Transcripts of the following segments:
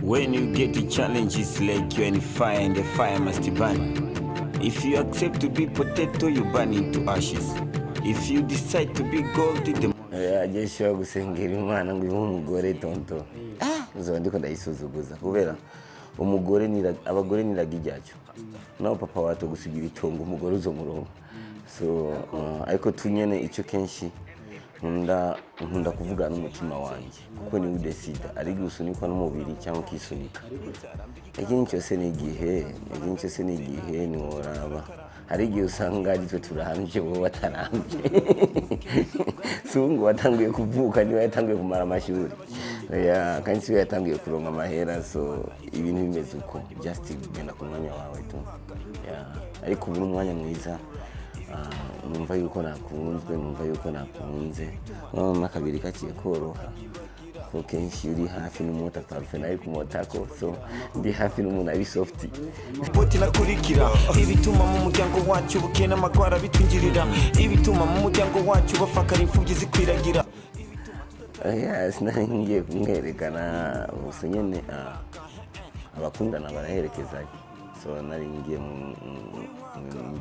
When you get the challenge, it's like you're in fire and the fire must burn. If you accept to be potato, you burn into ashes. If you decide to be gold, the ajesha gusengera Imana ngo ibe umugore tonto. Uzo ndiko ndayisuzuguza kubera umugore abagore niragijyacho. Naho papa wato gusigira itongo umugore uzo murongo. So ariko tunyene icyo kenshi nkunda kuvuga n'umutima wanje kuko ni udesida ari gusunikwa n'umubiri cyangwa kisunika. Ikintu cyose ni igihe ni woraba. Hari igihe usanga ari twe turahanje bo batarambye. Sungu watanguye kuvuka niwe yatanguye kumara amashuri. Kandi siwe yatanguye kuronka amahera, so ibintu bimeze uko just genda ku mwanya wawe tu. Ariko ubu umwanya mwiza numva yuko nakunzwe, numva yuko nakunze. Makabiri kaciye koroha. Ko kenshi uri hafi n'umota parufe nayo kumotako, so ndi hafi n'umuntu ari soft. Boti nakurikira ibituma mu muryango wacu bukena amagwara bitungirira, ibituma mu muryango wacu bafakara imfubyi zikwiragira. Ngiye kumwerekana gusa nyene abakundana baraherekezanya. So nari ngiye mu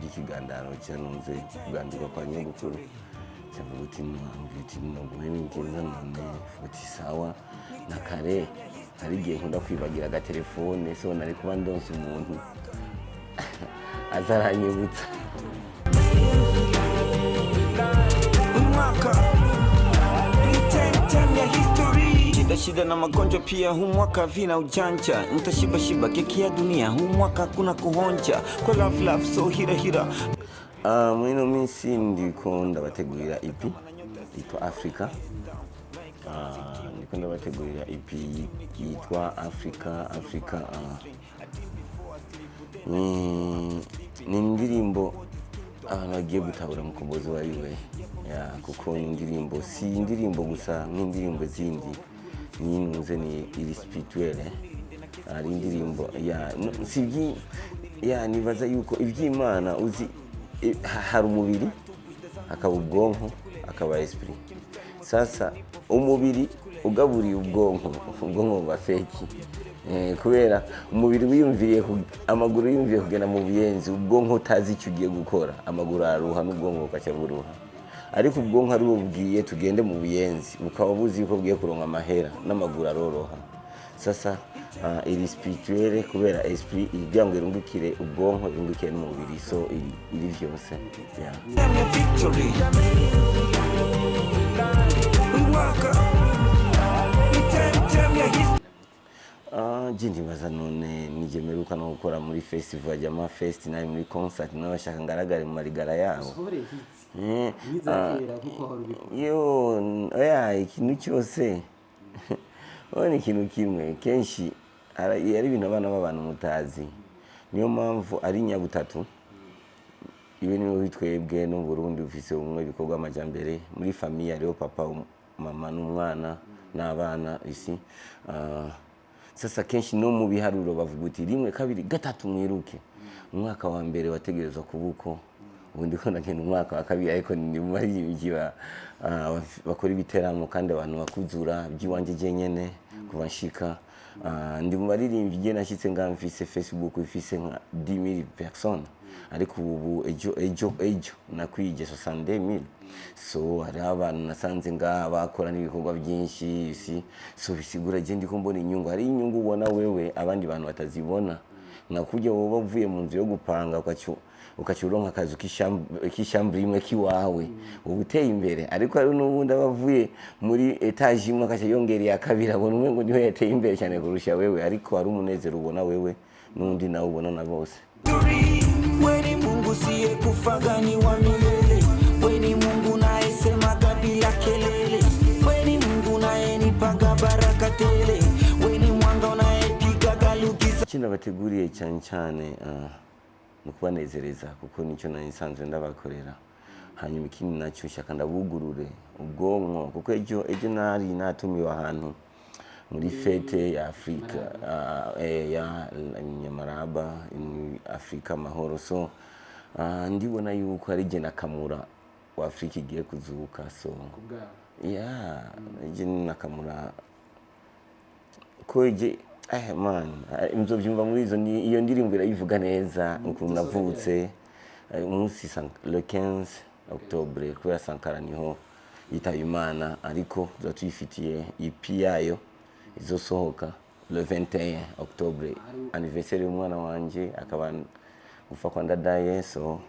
gikigandaro cyanunze kugandurwa kwa nyogukuru. Cyangwa gutima no guhemukira none futi sawa na kare hari gihe nkunda kwibagira ga telefone, so nari kuba ndonse umuntu azaranyibutsa. Umwaka ya history shida na magonjwa pia, humwaka vina ujanja, nitashiba keki ya dunia, humwaka kuna kuhonja kwa love so hira. Murino minsi ndiko ndabategurira EP yitwa AFRIKA. Ndiko ndabategurira EP yitwa AFRIKA. Ni indirimbo bagiye gutabura mukombozi wa iwe. Kuko indirimbo si indirimbo gusa, nk'indirimbo zindi ninuze ni iri spirituel. Ari indirimbo sibyi nibaza yuko iby'Imana uzi hari umubiri akaba ubwonko akaba esprit. Sasa umubiri ugaburiye ubwonko buba feki, kubera umubiri wiyumviriye amaguru yumviye kugenda mu buyenzi, ubwonko utazi icyo ugiye gukora, amaguru aruha n'ubwonko ukacyaburuha. Ariko ubwonko ari ubwiye tugende mu buyenzi, ukaba buzi yuko bwiye kuronka amahera n'amaguru aroroha. Sasa iri spirituel kubera esprit igira ngo irungukire ubwonko, irungukire n'umubiri, so iri byose. Jindi baza none nigemeruka no gukora muri festival ya fest nayo muri concert nayo shaka ngaragare mu marigara yabo. Ikintu cyose ni ikintu kimwe kenshi ari ibintu abana b'abantu mutazi. Niyo mpamvu ari nyabutatu ibintu bitwebwe no Burundi ufise umwe bikorwa amajambere muri famille ariho papa, mama n'umwana n'abana isi. Sasa kenshi no mu biharuro bavuga uti 1 2 3 mwiruke. Umwaka wa mbere wategerezwa kubuko, ubundi ko nagenda umwaka wa kabiri, ariko ni muri bakora ibiteramo kandi abantu bakuzura by'iwanje je nyene kuva nshika. Ndi mu baririmbyi je nashitse ngamfise Facebook ifise nka 10,000 personnes, ariko ubu ejo nakwije 62,000. So hari abantu nasanze ngaha bakora n'ibikorwa byinshi isi, so bisigura je ndiko mbona inyungu. Hari inyungu ubona wewe abandi bantu batazibona, nakujya wowe bavuye mu nzu yo gupanga ukacyuronka akazu k'ishambri imwe kiwawe ubuteye imbere. Ariko hari n'ubundi abavuye muri etage imwe akaca yongereye akabiri, abona umwe ngo niho yateye imbere cyane kurusha wewe, ariko hari umunezero ubona wewe n'undi nawe ubona na bose. Weni Mungu siye kufagani wa milele, weni Mungu naesema bila kelele, weni Mungu naenipaga baraka tele, weni mwanga unaepiga galukiza. Kina bateguriye cyane no kubanezereza kuko nicyo nsanzwe ndabakorera. Hanyuma ikindi nacyo shaka ndabugurure ubwonko kuko ejo nari natumiwe ahantu muri fete ya Afrika ya Nyamaraba Afrika mahoro. So ndibona yuko ari je nakamura wa Afrika igiye kuzuka. So je nakamura ko je man muzovyumva muri izo iyo ndirimbo irayivuga neza ukuntu navutse umunsi le 15 octobre kubera Sankara niho yitaye Imana, ariko tuyifitiye EP yayo izosohoka le 21 octobre anniversaire y'umwana wanje akaba gufa kwa ndadaye, so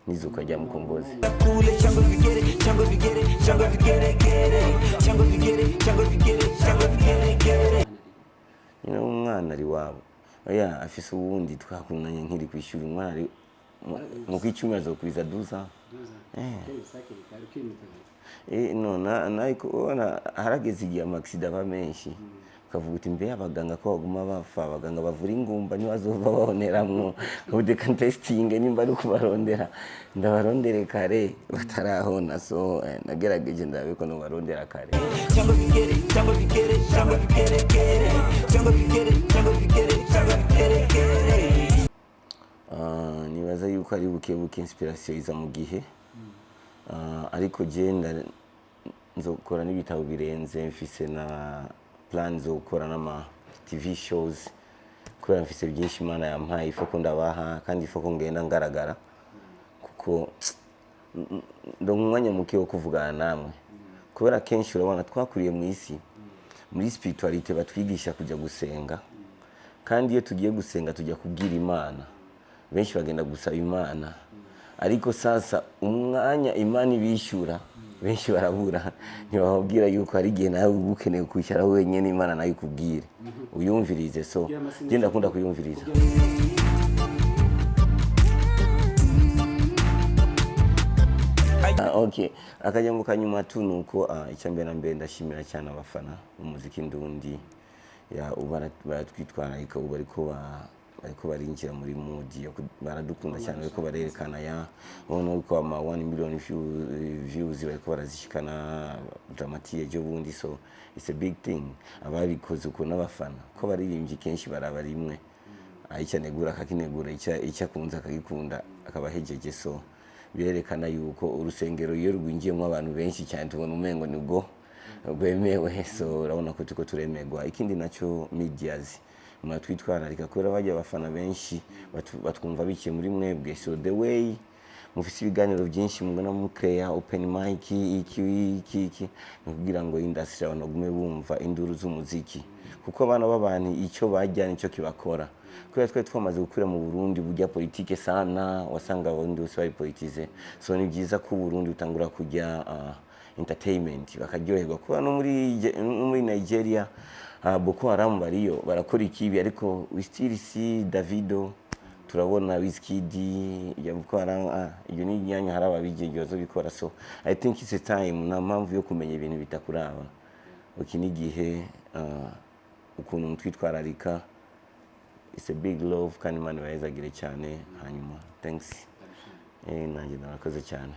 nizuka rya Mkombozi. Umwana ari wabo oya afise uwundi twakundanye nkiri kwishura, umwana ari mu kwicumi azokwiza 12 no nayiko harageze igihe amaksida aba menshi ukavuga uti mbe abaganga ko baguma bapfa, abaganga bavura ingumba ntibazova baboneramwo ubude contesting nimba ari kubarondera ndabarondere kare batarahona, so nagerageje ndabe ko no barondera kare. Nibaza yuko ari buke inspiration iza mu gihe, ariko je nzokora n'ibitabo birenze, mfise na plan zo gukora n'ama TV shows kubera mfise byinshi Imana yampaye, ifoko ndabaha kandi ifoko ngenda ngaragara kuko ndo mwanya muke wo kuvugana namwe, kubera kenshi urabona twakuriye mu isi muri spirituality batwigisha kujya gusenga, kandi iyo tugiye gusenga tujya kubwira Imana, benshi bagenda gusaba Imana, ariko sasa umwanya Imana ibishyura benshi barabura, ntibababwira yuko hari igihe nawe ukeneye kwishyura wenyine Imana nayo ikubwire uyumvirize, so je ndakunda kuyumviriza. Okay, akajambo kanyuma tu nuko icyambere na mbere ndashimira cyane abafana umuziki ndundi ya baratwitwara ikabo bariko barinjira muri mood baradukunda cyane, bariko barerekana ya ubona ko ama 1 million views bariko barazishikana dramatique ejo bundi, so it's a big thing. Ababikoze uko n'abafana ko baririmbye kenshi baraba rimwe ayicyanegura akakinegura icyakunza akagikunda akabahejeje, so birerekana yuko urusengero iyo rwinjiyemo abantu benshi cyane tubona umengo nibwo rwemewe, so urabona ko tuko turemegwa. Ikindi nacyo medias mwatwitwararika kubera bajya abafana benshi batwumva bikiye muri mwebwe, so the way mufise ibiganiro byinshi mugana mu create open mic iki kugira ngo industry abantu gume bumva induru z'umuziki, kuko abana b'abantu icyo bajyana icyo kibakora, kubera twe twamaze gukura mu Burundi burya politike sana, wasanga abarundi bose bari politize, so ni byiza ko Burundi utangura kujya entertainment bakaryoherwa, kuba no muri Nigeria Boko Haram bariyo barakora ikibi, ariko we still see Davido, turabona Wizkid ya Boko Haram, iyo ni nyanya haraba bigegezo bikora, so I think it's a time na mpamvu yo kumenya ibintu bitakuraba ukinigihe ukuntu twitwararika. It's a big love kandi Imana bayizagire cyane. Hanyuma thanks nanjye narakoze cyane.